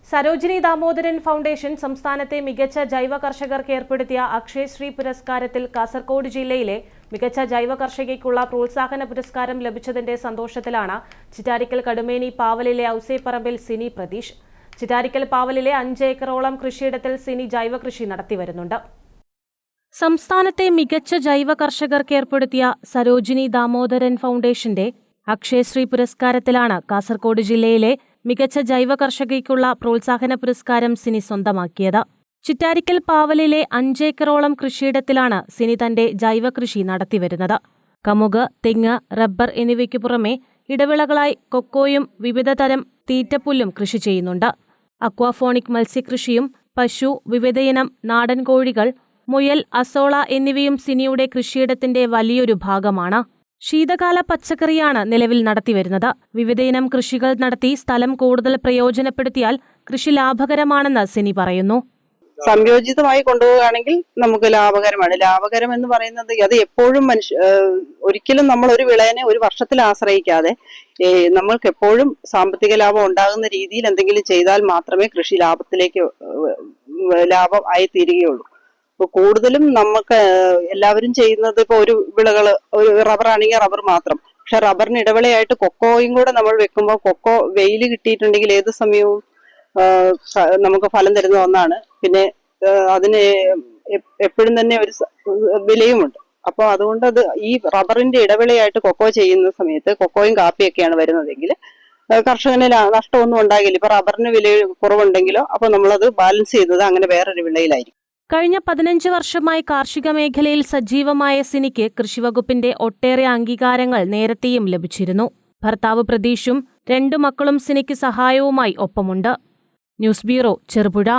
Sarojini Damodaran foundation സംസ്ഥാനത്തെ മികച്ച ജൈവ കർഷകർക്ക് ഏർപ്പെടുത്തിയ അക്ഷയശ്രീ പുരസ്കാരത്തിൽ കാസർഗോഡ് ജില്ലയിലെ മികച്ച ജൈവ കർഷകയ്ക്കുള്ള പ്രോത്സാഹന പുരസ്കാരം ലഭിച്ചതിന്റെ സന്തോഷത്തിലാണ് ചിറ്റാരിക്കൽ കടുമേനി പാവലിലെ ഔസേപ്പറമ്പിൽ സിനി പ്രതീഷ്. ചിറ്റാരിക്കൽ പാവലിലെ 5 ഏക്കറോളം കൃഷിയിടത്തിൽ സിനി ജൈവ കൃഷി നടത്തിവരുന്നുണ്ട്. സംസ്ഥാനത്തെ മികച്ച ജൈവ കർഷകർക്ക് ഏർപ്പെടുത്തിയ സരോജിനി ദാമോദരൻ ഫൗണ്ടേഷന്റെ അക്ഷയശ്രീ പുരസ്കാരത്തിലാണ് കാസർഗോഡ് ജില്ലയിലെ മികച്ച ജൈവ കർഷകയ്ക്കുള്ള പ്രോത്സാഹന പുരസ്കാരം സിനി സ്വന്തമാക്കിയത്. ചിറ്റാരിക്കൽ പാവലിലെ 5 ഏക്കറോളം കൃഷിയിടത്തിലാണ് സിനി തന്റെ ജൈവ കൃഷി നടത്തിവരുന്നത്. കമുക്, തെങ്ങ്, റബ്ബർ എന്നിവയ്ക്കു പുറമെ ഇടവിളകളായി കൊക്കോയും വിവിധതരം തീറ്റപ്പുല്ലും കൃഷി ചെയ്യുന്നുണ്ട്. അക്വാഫോണിക് മത്സ്യകൃഷിയും പശു, വിവിധയിനം നാടൻ കോഴികൾ, മുയൽ, അസോള എന്നിവയും സിനിയുടെ കൃഷിയിടത്തിന്റെ വലിയൊരു ഭാഗമാണ്. ശീതകാല പച്ചക്കറിയാണ് നിലവിൽ നടത്തിവരുന്നത്. വിവിധയിനം കൃഷികൾ നടത്തി സ്ഥലം കൂടുതൽ പ്രയോജനപ്പെടുത്തിയാൽ കൃഷി ലാഭകരമാണെന്ന് സിനി പറയുന്നു. സംയോജിതമായി കൊണ്ടുപോവുകയാണെങ്കിൽ നമുക്ക് ലാഭകരമാണ്. ലാഭകരം എന്ന് പറയുന്നത് അത് എപ്പോഴും ഒരിക്കലും നമ്മൾ ഒരു വിളയെ ഒരു വർഷത്തിൽ ആശ്രയിക്കാതെ നമ്മൾക്ക് എപ്പോഴും സാമ്പത്തിക ലാഭം ഉണ്ടാകുന്ന രീതിയിൽ എന്തെങ്കിലും ചെയ്താൽ മാത്രമേ കൃഷി ലാഭം ആയി തീരുകയുള്ളൂ. ഇപ്പൊ കൂടുതലും നമുക്ക് എല്ലാവരും ചെയ്യുന്നത് ഇപ്പൊ ഒരു വിളകള്, ഒരു റബ്ബർ ആണെങ്കിൽ റബ്ബർ മാത്രം. പക്ഷെ റബ്ബറിന് ഇടവിളയായിട്ട് കൊക്കോയും കൂടെ നമ്മൾ വെക്കുമ്പോൾ കൊക്കോ വെയിൽ കിട്ടിയിട്ടുണ്ടെങ്കിൽ ഏത് സമയവും നമുക്ക് ഫലം തരുന്ന ഒന്നാണ്. പിന്നെ അതിന് എപ്പോഴും തന്നെ ഒരു വിലയുമുണ്ട്. അപ്പൊ അതുകൊണ്ട് അത് ഈ റബ്ബറിന്റെ ഇടവിളയായിട്ട് കൊക്കോ ചെയ്യുന്ന സമയത്ത് കൊക്കോയും കാപ്പിയൊക്കെയാണ് വരുന്നതെങ്കിൽ കർഷകന് നഷ്ടമൊന്നും ഉണ്ടാകില്ല. ഇപ്പൊ റബ്ബറിന് വില കുറവുണ്ടെങ്കിലോ അപ്പൊ നമ്മളത് ബാലൻസ് ചെയ്തത് അങ്ങനെ വേറൊരു വിളയിലായിരിക്കും. കഴിഞ്ഞ 15 വർഷമായി കാർഷിക മേഖലയിൽ സജീവമായ സിനിക്ക് കൃഷിവകുപ്പിന്റെ ഒട്ടേറെ അംഗീകാരങ്ങൾ നേരത്തെയും ലഭിച്ചിരുന്നു. ഭർത്താവ് പ്രതീഷും 2 മക്കളും സിനിക്ക് സഹായവുമായി ഒപ്പമുണ്ട്. News bureau, Cherupuzha.